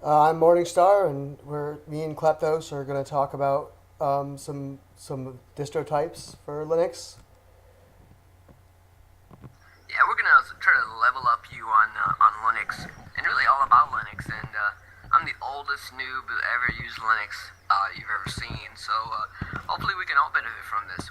I'm Morningstar, and me and Kleptos are going to talk about some distro types for Linux. Yeah, we're gonna try to level up you on Linux and really all about Linux. And I'm the oldest noob who ever used Linux you've ever seen. So hopefully we can all benefit from this.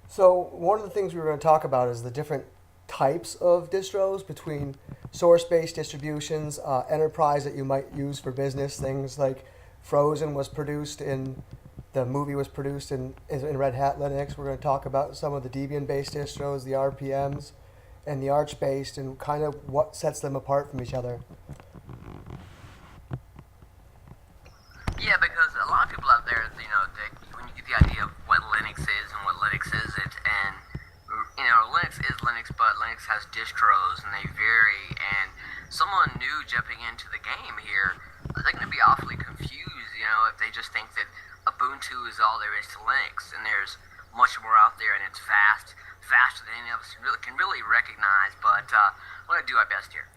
So one of the things we were going to talk about is the different types of distros between source-based distributions, enterprise that you might use for business, things like Frozen was produced in the movie was produced in Red Hat Linux. We're going to talk about some of the Debian-based distros, the RPMs, and the Arch-based, and kind of what sets them apart from each other. Yeah, because a lot of people out there, when you get the idea of what Linux is and what Linux isn't, and Linux is Linux, but Linux has distros and they vary. And someone new jumping into the game here, they're going to be awfully confused, if they just think that Ubuntu is all there is to Linux, and there's much more out there, and it's faster than any of us can really recognize. But we're going to do our best here.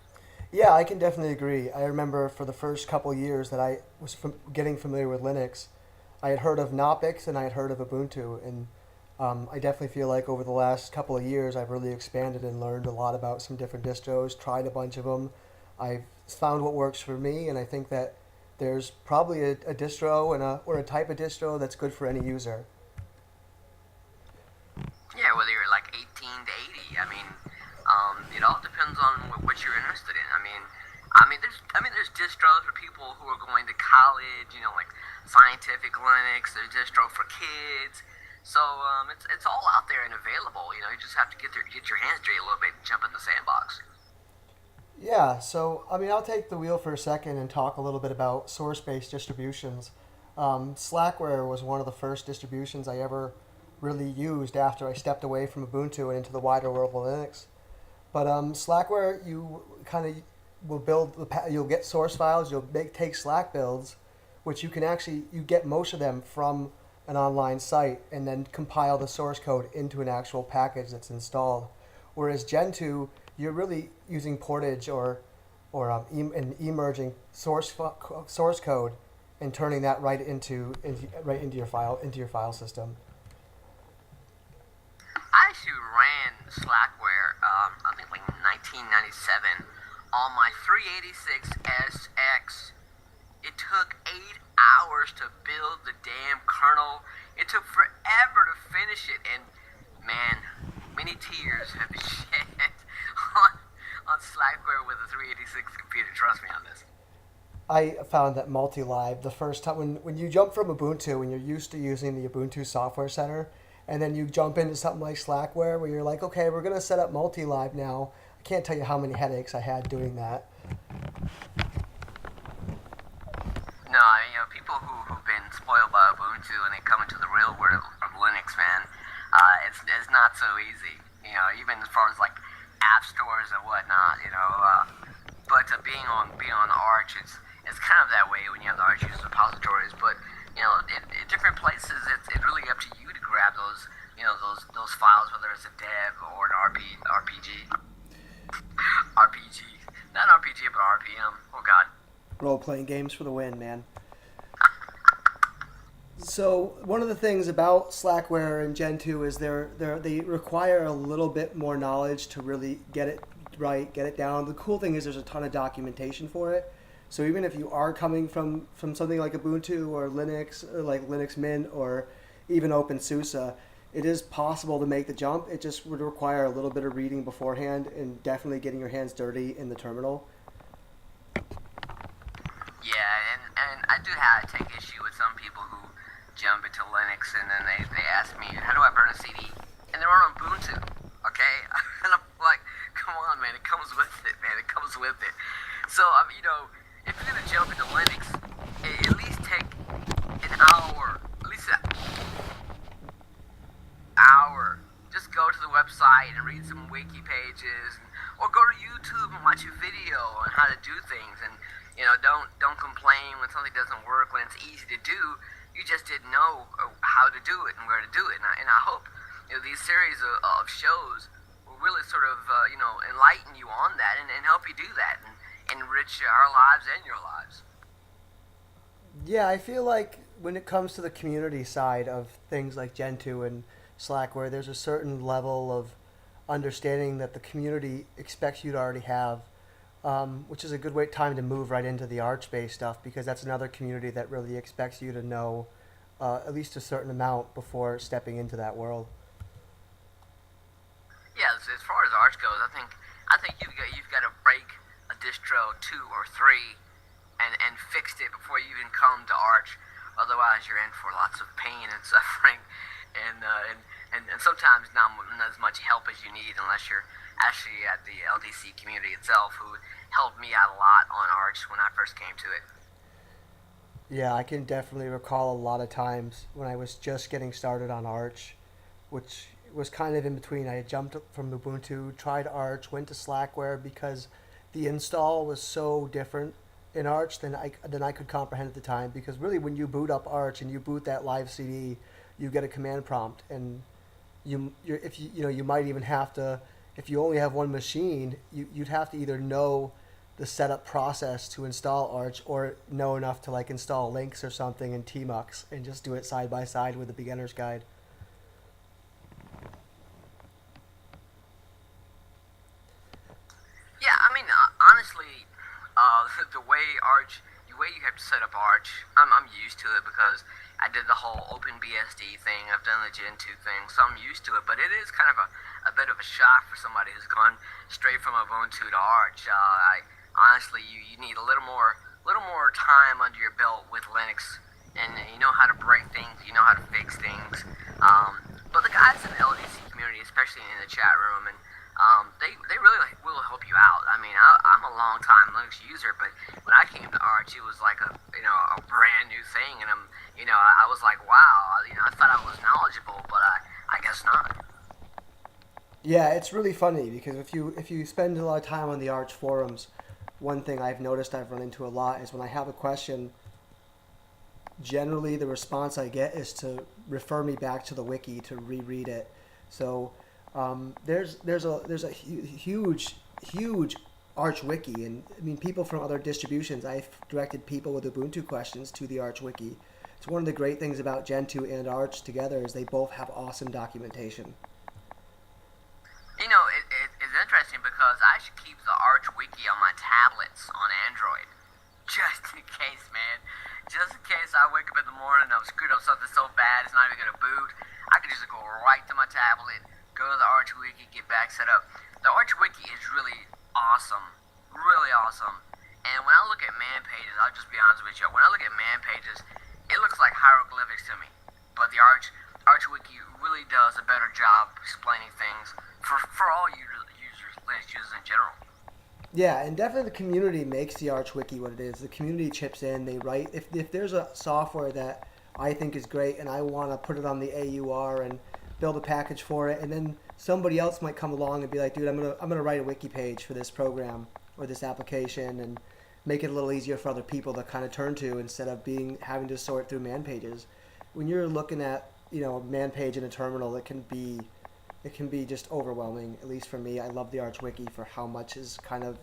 Yeah, I can definitely agree. I remember for the first couple of years that I was getting familiar with Linux, I had heard of Knoppix and I had heard of Ubuntu, and I definitely feel like over the last couple of years I've really expanded and learned a lot about some different distros, tried a bunch of them. I've found what works for me, and I think that there's probably a distro or a type of distro that's good for any user. Yeah, whether you're like 18 to 80, it all depends on what you're interested in. There's distros for people who are going to college, like scientific Linux. There's distro for kids. So it's all out there and available. You just have to get your hands dirty a little bit and jump in the sandbox. Yeah, so I'll take the wheel for a second and talk a little bit about source-based distributions. Slackware was one of the first distributions I ever really used after I stepped away from Ubuntu and into the wider world of Linux. But Slackware, you kind of will you'll get source files, take Slack builds, which you get most of them from an online site, and then compile the source code into an actual package that's installed. Whereas Gentoo, you're really using portage or emerging source code and turning that right into your file system. I actually ran Slackware, I think like 1997, on my 386SX. It took 8 hours to build the damn kernel. It took forever to finish it, and man, many tears have been shed on Slackware with a 386 computer. Trust me on this. I found that multi-live the first time when you jump from Ubuntu and you're used to using the Ubuntu Software Center, and then you jump into something like Slackware where you're like, okay, we're gonna set up multi-live now. I can't tell you how many headaches I had doing that. No, people who've been spoiled by Ubuntu and they come into the real world of Linux, man, it's not so easy. Even as far as like app stores and whatnot, But being on Arch, it's kind of that way when you have the Arch user repositories. But in different places, it's really up to you to grab those files, whether it's a dev or an RPG, not RPG, but RPM. Oh God. Role-playing games for the win, man. So one of the things about Slackware and Gentoo is they require a little bit more knowledge to really get it right, get it down. The cool thing is there's a ton of documentation for it. So even if you are coming from something like Ubuntu or Linux, or like Linux Mint or even OpenSUSE, it is possible to make the jump. It just would require a little bit of reading beforehand and definitely getting your hands dirty in the terminal. Yeah, and I do take issue with some people who jump into Linux and then they ask me, how do I burn a CD? And they're on Ubuntu, okay? And I'm like, come on, man, it comes with it, man, it comes with it. So, if you're going to jump into Linux, at least take an hour, at least an hour. Just go to the website and read some wiki pages, or go to YouTube and watch a video on how to do things. And don't complain when something doesn't work when it's easy to do. You just didn't know how to do it and where to do it. And I hope these series of shows will really sort of enlighten you on that and help you do that. And enrich our lives and your lives. Yeah, I feel like when it comes to the community side of things like Gentoo and Slackware, there's a certain level of understanding that the community expects you to already have, which is a good time to move right into the Arch-based stuff because that's another community that really expects you to know at least a certain amount before stepping into that world. Yeah, as far as Arch goes, I think you've got to break a distro 2 or 3 and fixed it before you even come to Arch. Otherwise, you're in for lots of pain and suffering, and sometimes not as much help as you need unless you're actually at the LDC community itself, who helped me out a lot on Arch when I first came to it. Yeah, I can definitely recall a lot of times when I was just getting started on Arch, which was kind of in between. I had jumped from Ubuntu, tried Arch, went to Slackware because the install was so different in Arch than I could comprehend at the time. Because really, when you boot up Arch and you boot that live CD, you get a command prompt, and if you might even have to, if you only have one machine, you'd have to either know the setup process to install Arch or know enough to like install Linux or something in Tmux and just do it side by side with the beginner's guide. Yeah, I mean, honestly, the way Arch, the way you have to set up Arch, I'm used to it because I did the whole OpenBSD thing. I've done the Gen 2 thing, so I'm used to it. But it is kind of a bit of a shock for somebody who's gone straight from Ubuntu to Arch. Honestly, you need a little more time under your belt with Linux, and you know how to break things, you know how to fix things. But the guys in the LDC community, especially in the chat room, and they really will help you out. I mean, I'm a long time Linux user, but when I came to Arch, it was like a brand new thing, and I was like, wow, I thought I was knowledgeable, but I guess not. Yeah, it's really funny because if you spend a lot of time on the Arch forums, one thing I've noticed I've run into a lot is when I have a question, generally the response I get is to refer me back to the wiki to reread it. So there's a huge Arch wiki, and I mean people from other distributions. I've directed people with Ubuntu questions to the Arch wiki. It's one of the great things about Gentoo and Arch together is they both have awesome documentation. It's interesting because I should keep the Arch wiki on my tablets on Android. Just in case, man. Just in case I wake up in the morning and I've screwed up something so bad it's not even going to boot. I can just go right to my tablet, go to the Arch wiki, get back set up. The Arch wiki is really awesome. Really awesome. And when I look at man pages, I'll just be honest with you. When I look at man pages, it looks like hieroglyphics to me. But the Arch wiki really does a better job explaining things for all Linux users in general. Yeah, and definitely the community makes the Arch wiki what it is. The community chips in, they write. If there's a software that I think is great and I want to put it on the AUR and build a package for it, and then somebody else might come along and be like, dude, I'm gonna write a wiki page for this program or this application and make it a little easier for other people to kind of turn to instead of having to sort through man pages. When you're looking at a man page in a terminal, it can be just overwhelming. At least for me, I love the Arch wiki for how much is kind of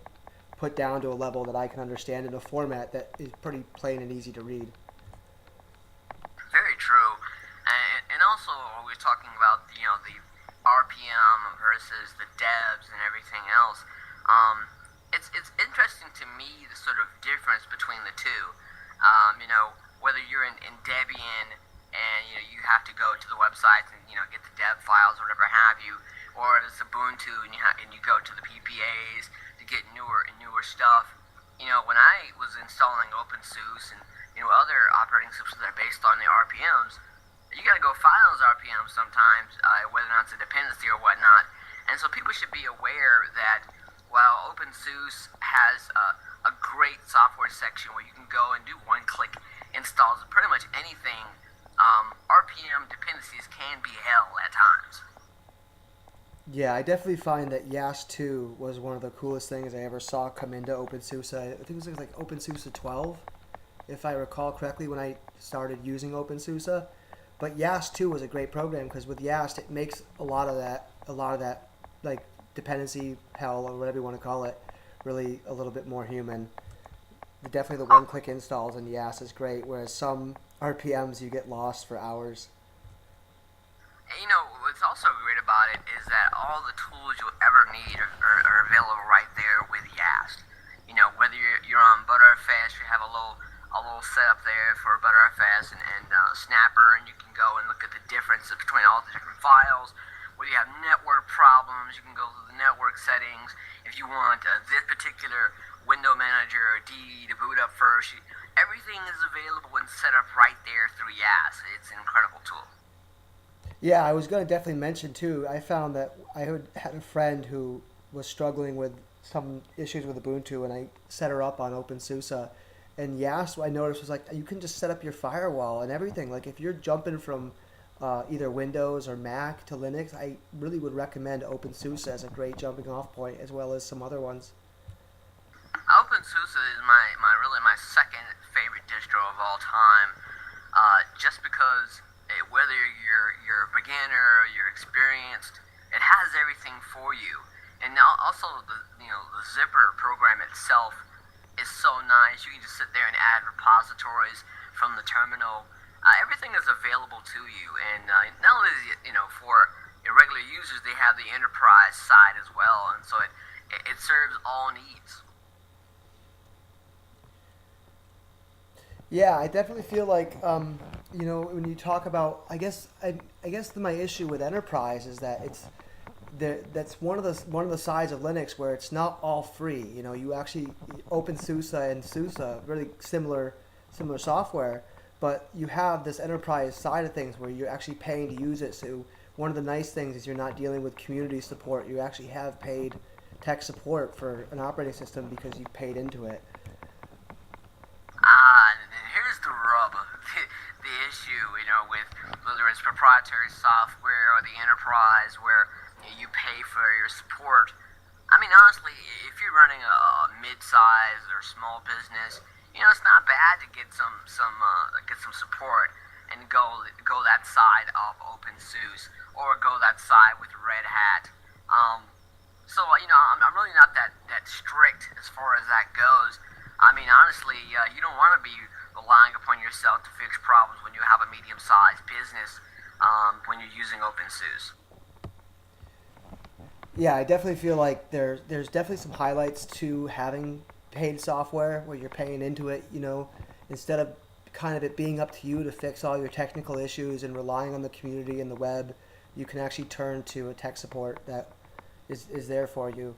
put down to a level that I can understand in a format that is pretty plain and easy to read. Very true. And also, we're talking about the RPM versus the devs and everything else. It's interesting to me the sort of difference between the two. Whether you're in Debian and you have to go to the websites and get the dev files or whatever have you, or it's Ubuntu and you go to the PPAs to get newer stuff. When I was installing OpenSUSE and other operating systems that are based on the RPMs, you got to go find those RPMs sometimes, whether or not it's a dependency or whatnot. And so people should be aware that while OpenSUSE has a great software section where you can go and do one-click installs of pretty much anything, RPM dependencies can be hell at times. Yeah, I definitely find that YaST2 was one of the coolest things I ever saw come into OpenSUSE. I think it was like OpenSUSE 12, if I recall correctly, when I started using OpenSUSE. But YaST2 was a great program because with YaST it makes a lot of that like dependency hell or whatever you want to call it really a little bit more human. Definitely the one-click installs in YAS is great, whereas some RPMs you get lost for hours. You know, what's also great about it is that all the tools you'll ever need are available right there with YAST. You know, whether you're on Btrfs, you have a little setup there for Btrfs and Snapper, and you can go and look at the differences between all the different files. Whether you have network problems, you can go to the network settings. If you want this particular window manager or DE to boot up first, everything is available and set up right there through YAS. It's an incredible tool. Yeah, I was going to definitely mention too. I found that I had a friend who was struggling with some issues with Ubuntu, and I set her up on OpenSUSE. And YAS, I noticed, was like you can just set up your firewall and everything. Like if you're jumping from either Windows or Mac to Linux, I really would recommend OpenSUSE as a great jumping off point, as well as some other ones. OpenSUSE is my second favorite distro of all time, just because whether you're a beginner or you're experienced, it has everything for you. And now also the zipper program itself is so nice. You can just sit there and add repositories from the terminal. Everything is available to you, and not only is it, for regular users, they have the enterprise side as well, and so it serves all needs. Yeah, I definitely feel like when you talk about, I guess my issue with enterprise is that that's one of the sides of Linux where it's not all free. You actually OpenSUSE and SUSE, really similar software, but you have this enterprise side of things where you're actually paying to use it. So one of the nice things is you're not dealing with community support. You actually have paid tech support for an operating system because you paid into it. And here's the rub of the issue, with whether it's proprietary software or the enterprise where you pay for your support. I mean, honestly, if you're running a mid-size or small business, it's not bad to get some support and go that side of OpenSUSE or go that side with Red Hat. So I'm really not that strict as far as that goes. I mean, honestly, you don't want to be relying upon yourself to fix problems when you have a medium-sized business when you're using OpenSUSE. Yeah, I definitely feel like there's definitely some highlights to having paid software where you're paying into it, instead of kind of it being up to you to fix all your technical issues and relying on the community and the web. You can actually turn to a tech support that is there for you.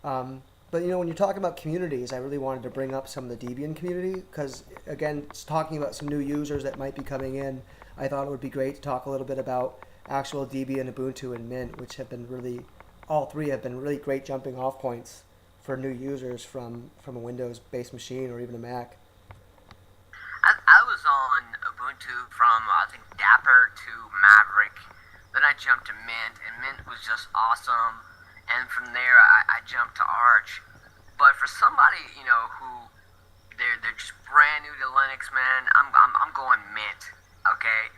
But when you're talking about communities, I really wanted to bring up some of the Debian community because, again, it's talking about some new users that might be coming in. I thought it would be great to talk a little bit about actual Debian, Ubuntu, and Mint, which have been all three have been really great jumping off points for new users from a Windows-based machine or even a Mac. I was on Ubuntu from, I think, Dapper to Maverick. Then I jumped to Mint, and Mint was just awesome. And from there, I jumped to Arch. But for somebody, who they're just brand new to Linux, man, I'm going Mint. Okay,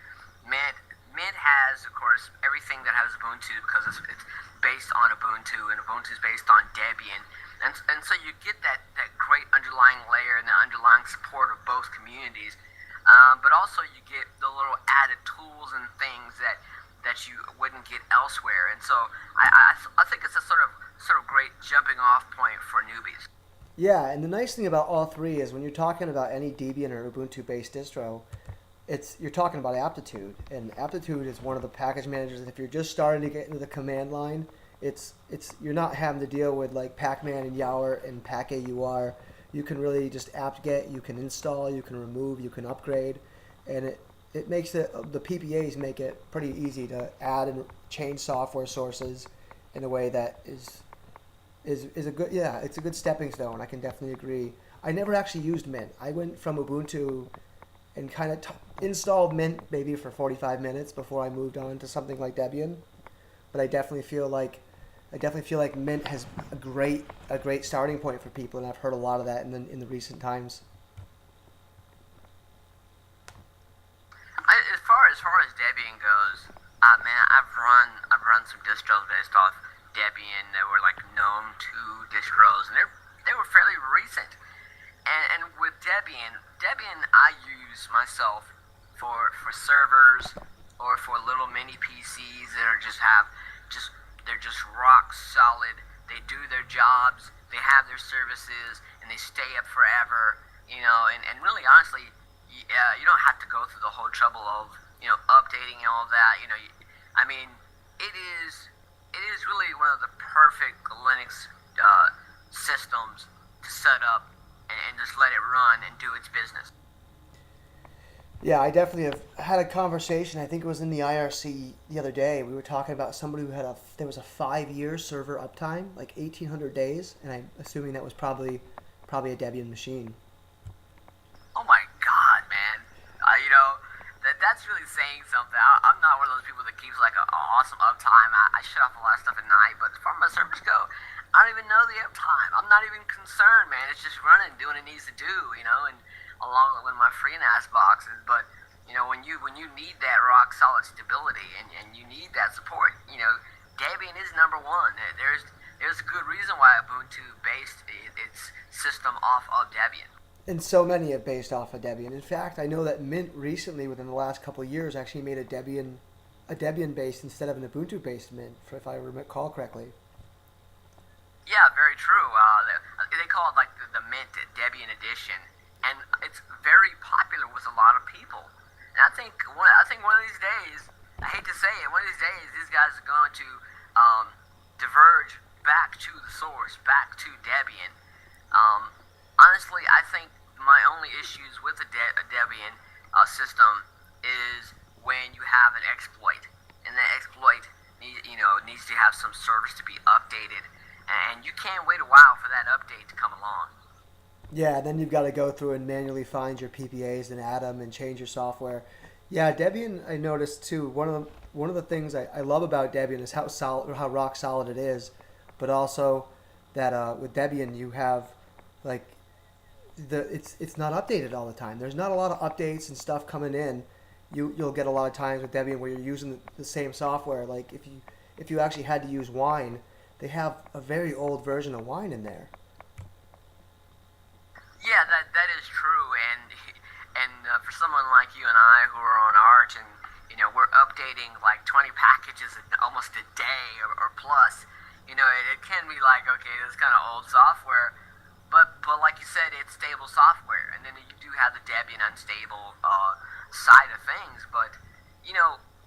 Mint has, of course, everything that has Ubuntu because it's based on Ubuntu, and Ubuntu is based on Debian. And so you get that great underlying layer and the underlying support of both communities. But also you get the little added tools and things that you wouldn't get elsewhere. And so I think it's a sort of great jumping off point for newbies. Yeah, and the nice thing about all three is when you're talking about any Debian or Ubuntu-based distro, you're talking about Aptitude, and Aptitude is one of the package managers. If you're just starting to get into the command line, you're not having to deal with like pacman and yaur and packaur. You can really just apt-get, you can install, you can remove, you can upgrade, and it makes the PPAs make it pretty easy to add and change software sources in a way that is a good, it's a good stepping stone. I can definitely agree. I never actually used Mint. I went from Ubuntu and kind of installed Mint maybe for 45 minutes before I moved on to something like Debian. But I definitely feel like Mint has a great starting point for people, and I've heard a lot of that in the recent times. As far as Debian goes, man, I've run some distros based off Debian. They were like GNOME 2 distros, and they were recent. And with Debian I use myself for servers or for little mini PCs that are they're just rock solid. They do their jobs, they have their services, and they stay up forever. And really honestly, you don't have to go through the whole trouble of updating and all that. I mean, it is really one of the perfect Linux systems to set up and just let it run and do its business. Yeah, I definitely have had a conversation. I think it was in the IRC the other day. We were talking about somebody who there was a 5-year server uptime, like 1,800 days, and I'm assuming that was probably a Debian machine. Oh my God, man! That's really saying something. I'm not one of those people that keeps like an awesome uptime. I shut off a lot of stuff at night, but as far as my servers go, I don't even know the uptime. I'm not even concerned, man. It's just running, doing what it needs to do, and along with my FreeNAS boxes. But when you need that rock solid stability and you need that support, Debian is number one. There's a good reason why Ubuntu based its system off of Debian. And so many have based off of Debian. In fact, I know that Mint recently, within the last couple of years, actually made a Debian-based instead of an Ubuntu-based Mint, if I recall correctly. Yeah, very true. They call it like the Mint Debian edition, and it's very popular with a lot of people. And I think one of these days, I hate to say it, one of these days these guys are going to diverge back to the source, back to Debian. Honestly, I think my only issues with a Debian system is when you have an exploit, and that exploit needs to have some service to be updated, and you can't wait a while for that update to come along. Yeah, then you've got to go through and manually find your PPAs and add them and change your software. Yeah, Debian, I noticed too. One of the things I love about Debian is how rock solid it is, but also that with Debian you have like it's not updated all the time. There's not a lot of updates and stuff coming in. You'll get a lot of times with Debian where you're using the same software. Like if you actually had to use Wine, they have a very old version of Wine in there. Yeah, that is true, and for someone like you and I who are on Arch, and we're updating like 20 packages almost a day or plus, it can be like, okay, that's kind of old software, but like you said, it's stable software, and then you do have the Debian unstable side of things, but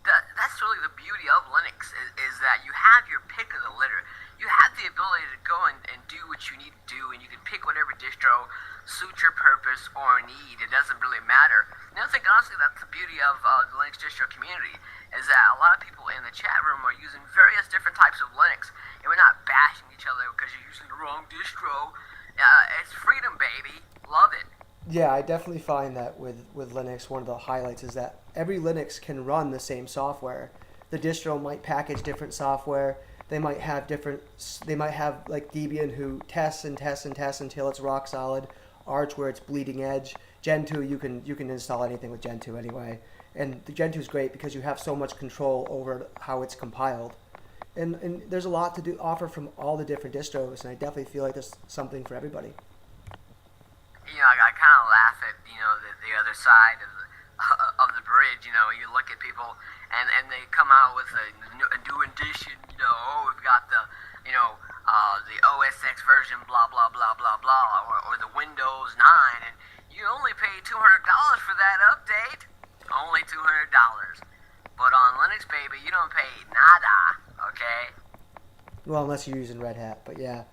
that's really the beauty of Linux is that you have your pick of the litter. You have the ability to go and do what you need to do, and you can pick whatever distro suits your purpose or need. It doesn't really matter. And I think honestly that's the beauty of the Linux Distro Community, is that a lot of people in the chat room are using various different types of Linux, and we're not bashing each other because you're using the wrong distro. It's freedom, baby. Love it. Yeah, I definitely find that with Linux, one of the highlights is that every Linux can run the same software. The distro might package different software. They might have like Debian who tests and tests and tests until it's rock solid. Arch where it's bleeding edge. Gentoo, you can install anything with Gentoo anyway. And the Gentoo is great because you have so much control over how it's compiled. And there's a lot to offer from all the different distros, and I definitely feel like there's something for everybody. I kind of laugh at the other side of the bridge. You look at people and they come out with a new edition. We've got the the OS X version, blah blah blah blah blah, or the Windows 9, and you only pay $200 for that update. Only $200. But on Linux, baby, you don't pay nada. Okay. Well, unless you're using Red Hat, but yeah.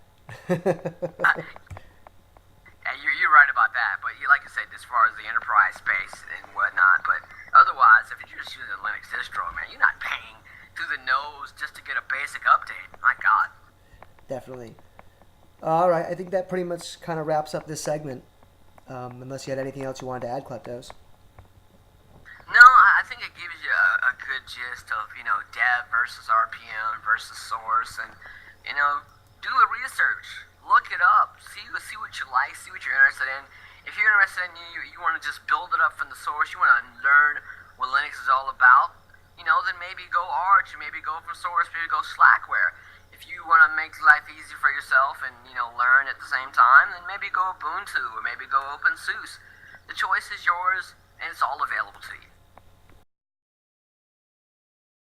You're right about that, but like I said, as far as the enterprise space and whatnot, but otherwise, if you're just using a Linux distro, man, you're not paying through the nose just to get a basic update. My God. Definitely. All right, I think that pretty much kind of wraps up this segment, unless you had anything else you wanted to add, Kleptos. No, I think it gives you a good gist of, dev versus RPM versus source, and, do the research. Look it up. See what you like. See what you're interested in. If you're interested in you want to just build it up from the source. You want to learn what Linux is all about. Then maybe go Arch. Maybe go from source. Maybe go Slackware. If if you want to make life easy for yourself and learn at the same time, then maybe go Ubuntu or maybe go OpenSUSE. The choice is yours, and it's all available to you.